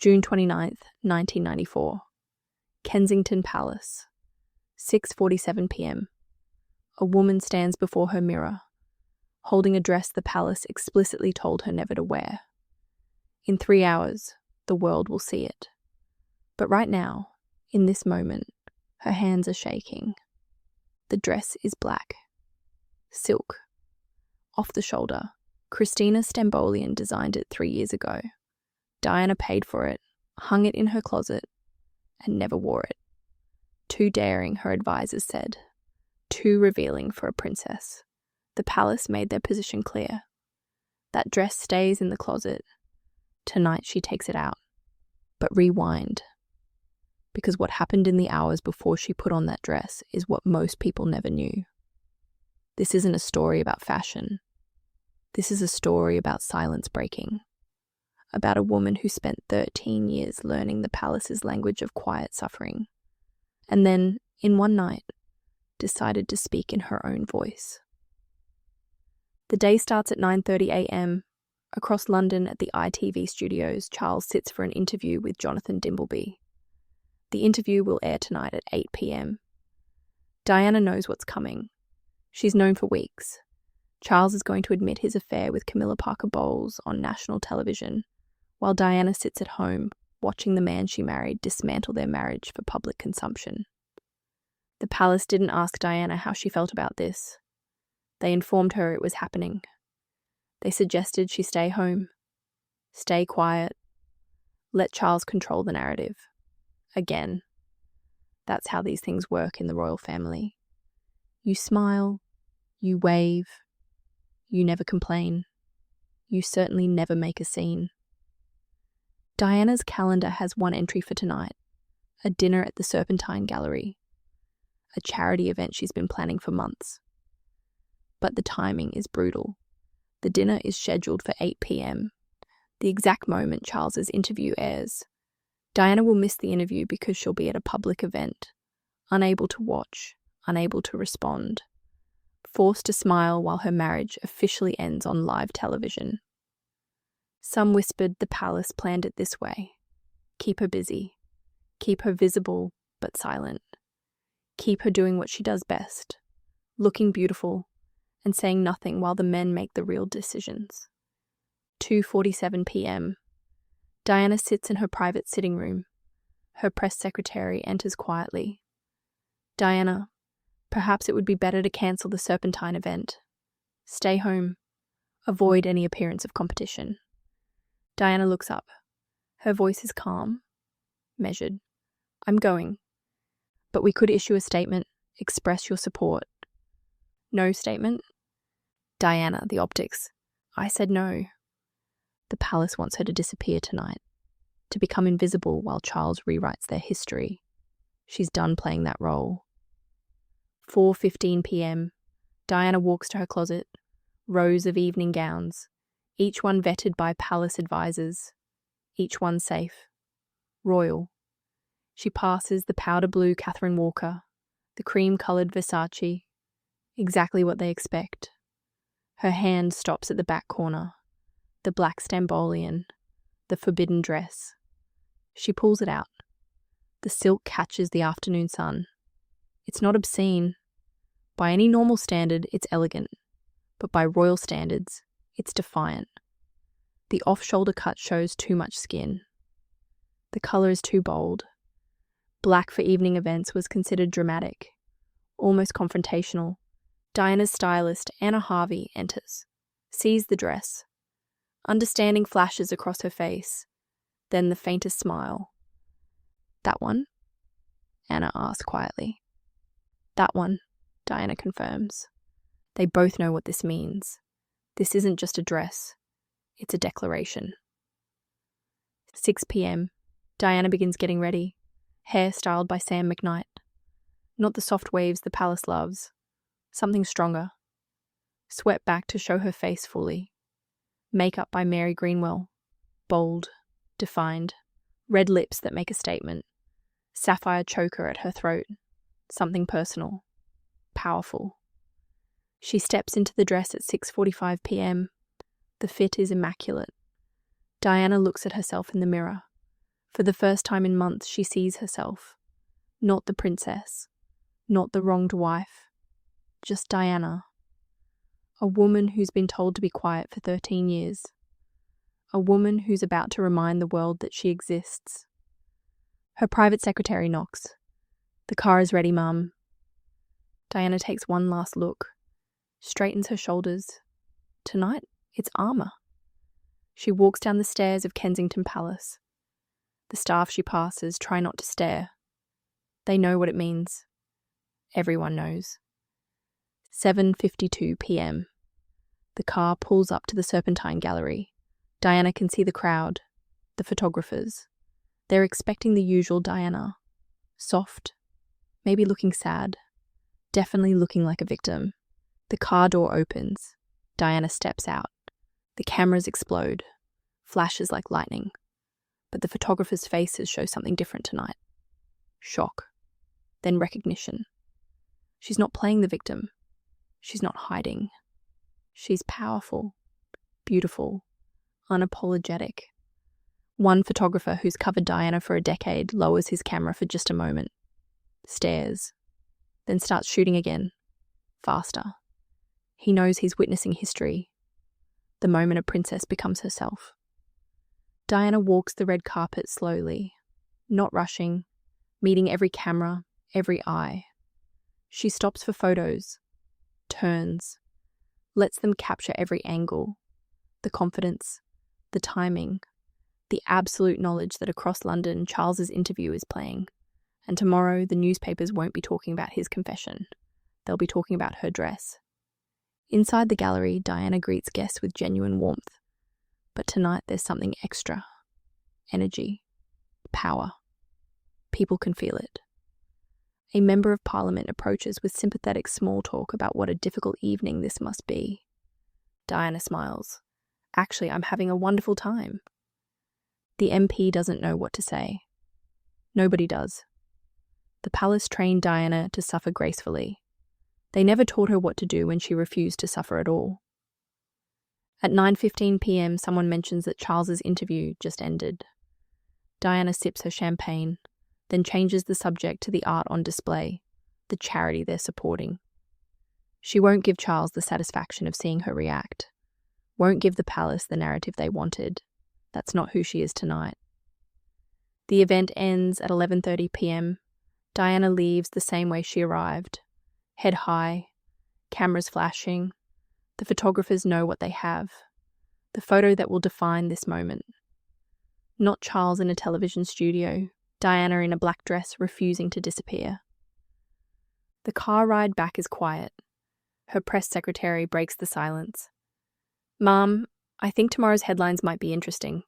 June 29th, 1994. Kensington Palace. 6:47 p.m. A woman stands before her mirror, holding a dress the palace explicitly told her never to wear. In 3 hours, the world will see it. But right now, in this moment, her hands are shaking. The dress is black. Silk. Off the shoulder. Christina Stambolian designed it 3 years ago. Diana paid for it, hung it in her closet, and never wore it. Too daring, her advisors said. Too revealing for a princess. The palace made their position clear. That dress stays in the closet. Tonight she takes it out. But rewind. Because what happened in the hours before she put on that dress is what most people never knew. This isn't a story about fashion. This is a story about silence breaking. About a woman who spent 13 years learning the palace's language of quiet suffering, and then, in one night, decided to speak in her own voice. The day starts at 9:30 a.m. Across London at the ITV studios, Charles sits for an interview with Jonathan Dimbleby. The interview will air tonight at 8 p.m. Diana knows what's coming. She's known for weeks. Charles is going to admit his affair with Camilla Parker Bowles on national television, while Diana sits at home watching the man she married dismantle their marriage for public consumption. The palace didn't ask Diana how she felt about this. They informed her it was happening. They suggested she stay home, stay quiet, let Charles control the narrative. Again, that's how these things work in the royal family. You smile, you wave, you never complain. You certainly never make a scene. Diana's calendar has one entry for tonight, a dinner at the Serpentine Gallery, a charity event she's been planning for months. But the timing is brutal. The dinner is scheduled for 8 p.m, the exact moment Charles's interview airs. Diana will miss the interview because she'll be at a public event, unable to watch, unable to respond, forced to smile while her marriage officially ends on live television. Some whispered the palace planned it this way. Keep her busy. Keep her visible but silent. Keep her doing what she does best, looking beautiful and saying nothing while the men make the real decisions. 2:47 p.m. Diana sits in her private sitting room. Her press secretary enters quietly. Diana, perhaps it would be better to cancel the Serpentine event. Stay home. Avoid any appearance of competition. Diana looks up. Her voice is calm, measured. I'm going. But we could issue a statement, express your support. No statement? Diana, the optics. I said no. The palace wants her to disappear tonight, to become invisible while Charles rewrites their history. She's done playing that role. 4:15 p.m. Diana walks to her closet. Rows of evening gowns, each one vetted by palace advisors, each one safe. Royal. She passes the powder blue Catherine Walker, the cream-coloured Versace, exactly what they expect. Her hand stops at the back corner, the black Stambolian, the forbidden dress. She pulls it out. The silk catches the afternoon sun. It's not obscene. By any normal standard, it's elegant, but by royal standards, it's defiant. The off-shoulder cut shows too much skin. The colour is too bold. Black for evening events was considered dramatic, almost confrontational. Diana's stylist, Anna Harvey, enters, sees the dress. Understanding flashes across her face, then the faintest smile. That one? Anna asks quietly. That one, Diana confirms. They both know what this means. This isn't just a dress, it's a declaration. 6 p.m. Diana begins getting ready, hair styled by Sam McKnight. Not the soft waves the palace loves, something stronger. Swept back to show her face fully. Makeup by Mary Greenwell, bold, defined, red lips that make a statement, sapphire choker at her throat, something personal, powerful. She steps into the dress at 6:45 p.m. The fit is immaculate. Diana looks at herself in the mirror. For the first time in months, she sees herself. Not the princess, not the wronged wife, just Diana. A woman who's been told to be quiet for 13 years. A woman who's about to remind the world that she exists. Her private secretary knocks. "The car is ready, Mum." Diana takes one last look, straightens her shoulders. Tonight, it's armour. She walks down the stairs of Kensington Palace. The staff she passes try not to stare. They know what it means. Everyone knows. 7:52 p.m. The car pulls up to the Serpentine Gallery. Diana can see the crowd, the photographers. They're expecting the usual Diana. Soft, maybe looking sad, definitely looking like a victim. The car door opens. Diana steps out. The cameras explode, flashes like lightning. But the photographers' faces show something different tonight. Shock, then recognition. She's not playing the victim. She's not hiding. She's powerful, beautiful, unapologetic. One photographer who's covered Diana for a decade lowers his camera for just a moment, stares, then starts shooting again, faster. He knows he's witnessing history, the moment a princess becomes herself. Diana walks the red carpet slowly, not rushing, meeting every camera, every eye. She stops for photos, turns, lets them capture every angle, the confidence, the timing, the absolute knowledge that across London Charles's interview is playing, and tomorrow the newspapers won't be talking about his confession. They'll be talking about her dress. Inside the gallery, Diana greets guests with genuine warmth. But tonight there's something extra. Energy. Power. People can feel it. A member of Parliament approaches with sympathetic small talk about what a difficult evening this must be. Diana smiles. "Actually, I'm having a wonderful time." The MP doesn't know what to say. Nobody does. The palace trained Diana to suffer gracefully. They never taught her what to do when she refused to suffer at all. At 9:15 p.m, someone mentions that Charles's interview just ended. Diana sips her champagne, then changes the subject to the art on display, the charity they're supporting. She won't give Charles the satisfaction of seeing her react, won't give the palace the narrative they wanted. That's not who she is tonight. The event ends at 11:30 p.m. Diana leaves the same way she arrived, head high, cameras flashing. The photographers know what they have, the photo that will define this moment. Not Charles in a television studio, Diana in a black dress refusing to disappear. The car ride back is quiet. Her press secretary breaks the silence. "Mom, I think tomorrow's headlines might be interesting."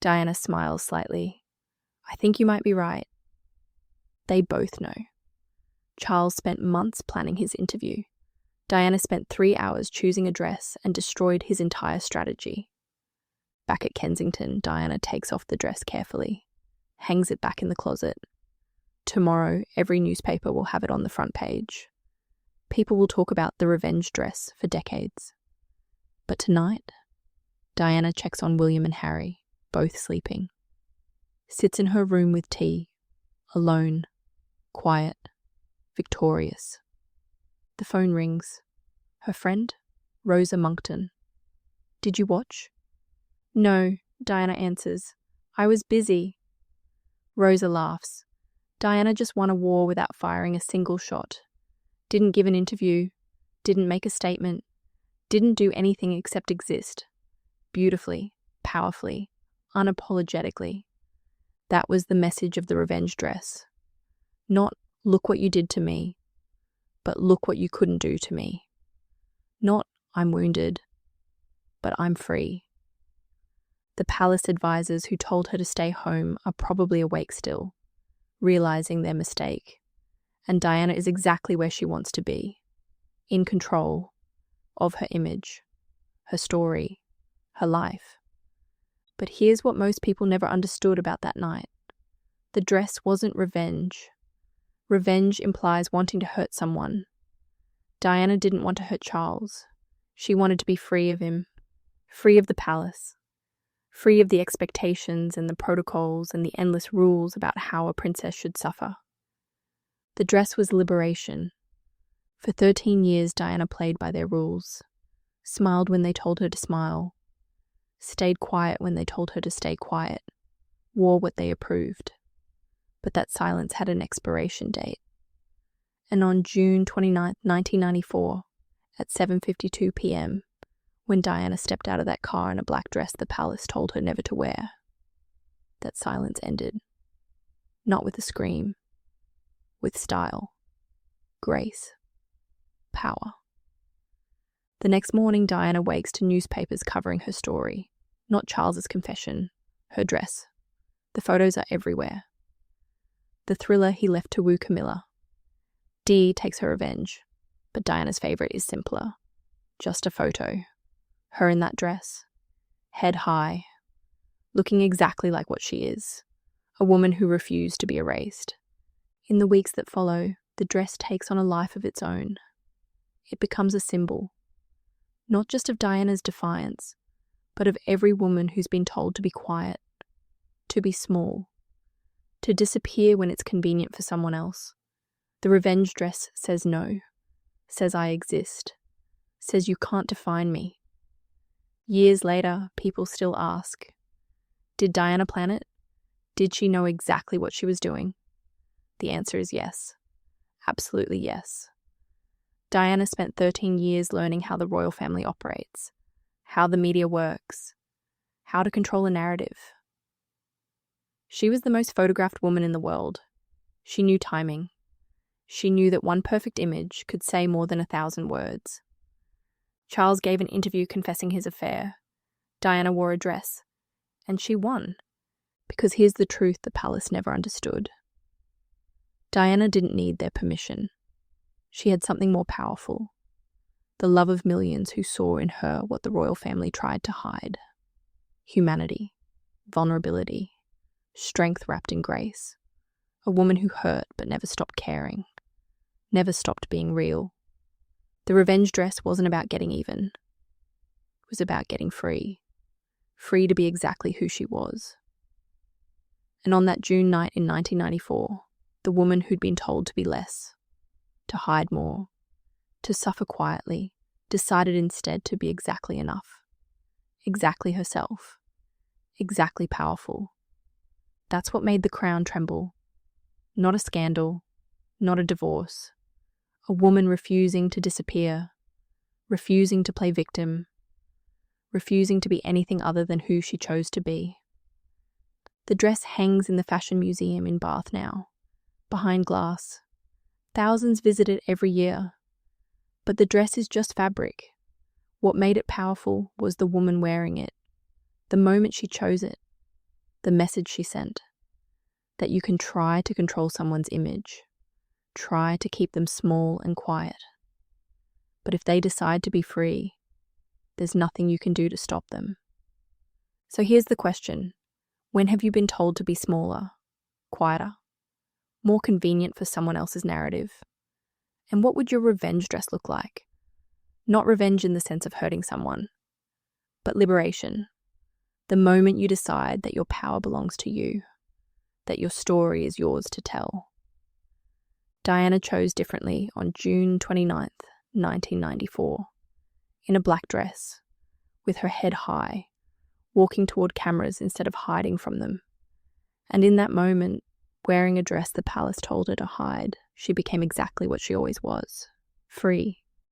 Diana smiles slightly. "I think you might be right." They both know. Charles spent months planning his interview. Diana spent 3 hours choosing a dress and destroyed his entire strategy. Back at Kensington, Diana takes off the dress carefully, hangs it back in the closet. Tomorrow, every newspaper will have it on the front page. People will talk about the revenge dress for decades. But tonight, Diana checks on William and Harry, both sleeping. Sits in her room with tea, alone, quiet, victorious. The phone rings. Her friend, Rosa Monckton. "Did you watch?" "No," Diana answers. "I was busy." Rosa laughs. Diana just won a war without firing a single shot. Didn't give an interview, didn't make a statement, didn't do anything except exist. Beautifully, powerfully, unapologetically. That was the message of the revenge dress. Not, "Look what you did to me," but "Look what you couldn't do to me." Not, "I'm wounded," but "I'm free." The palace advisors who told her to stay home are probably awake still, realizing their mistake. And Diana is exactly where she wants to be, in control of her image, her story, her life. But here's what most people never understood about that night. The dress wasn't revenge. Revenge implies wanting to hurt someone. Diana didn't want to hurt Charles. She wanted to be free of him, free of the palace, free of the expectations and the protocols and the endless rules about how a princess should suffer. The dress was liberation. For 13 years, Diana played by their rules, smiled when they told her to smile, stayed quiet when they told her to stay quiet, wore what they approved. But that silence had an expiration date. And on June 29, 1994, at 7:52 p.m., when Diana stepped out of that car in a black dress the palace told her never to wear, that silence ended. Not with a scream, with style, grace, power. The next morning, Diana wakes to newspapers covering her story, not Charles's confession, her dress. The photos are everywhere. The thriller he left to woo Camilla. Dee takes her revenge, but Diana's favourite is simpler. Just a photo. Her in that dress, head high, looking exactly like what she is, a woman who refused to be erased. In the weeks that follow, the dress takes on a life of its own. It becomes a symbol, not just of Diana's defiance, but of every woman who's been told to be quiet, to be small, to disappear when it's convenient for someone else. The revenge dress says no, says I exist, says you can't define me. Years later, people still ask, did Diana plan it? Did she know exactly what she was doing? The answer is yes. Absolutely yes. Diana spent 13 years learning how the royal family operates, how the media works, how to control a narrative. She was the most photographed woman in the world. She knew timing. She knew that one perfect image could say more than 1,000 words. Charles gave an interview confessing his affair. Diana wore a dress, and she won. Because here's the truth the palace never understood. Diana didn't need their permission. She had something more powerful. The love of millions who saw in her what the royal family tried to hide. Humanity, vulnerability, strength wrapped in grace. A woman who hurt but never stopped caring. Never stopped being real. The revenge dress wasn't about getting even. It was about getting free. Free to be exactly who she was. And on that June night in 1994, the woman who'd been told to be less, to hide more, to suffer quietly, decided instead to be exactly enough. Exactly herself. Exactly powerful. That's what made the crown tremble. Not a scandal, not a divorce. A woman refusing to disappear, refusing to play victim, refusing to be anything other than who she chose to be. The dress hangs in the Fashion Museum in Bath now, behind glass. Thousands visit it every year. But the dress is just fabric. What made it powerful was the woman wearing it, the moment she chose it, the message she sent, that you can try to control someone's image. Try to keep them small and quiet. But if they decide to be free, there's nothing you can do to stop them. So here's the question. When have you been told to be smaller, quieter, more convenient for someone else's narrative? And what would your revenge dress look like? Not revenge in the sense of hurting someone, but liberation. The moment you decide that your power belongs to you, that your story is yours to tell. Diana chose differently on June 29th, 1994, in a black dress, with her head high, walking toward cameras instead of hiding from them. And in that moment, wearing a dress the palace told her to hide, she became exactly what she always was, free.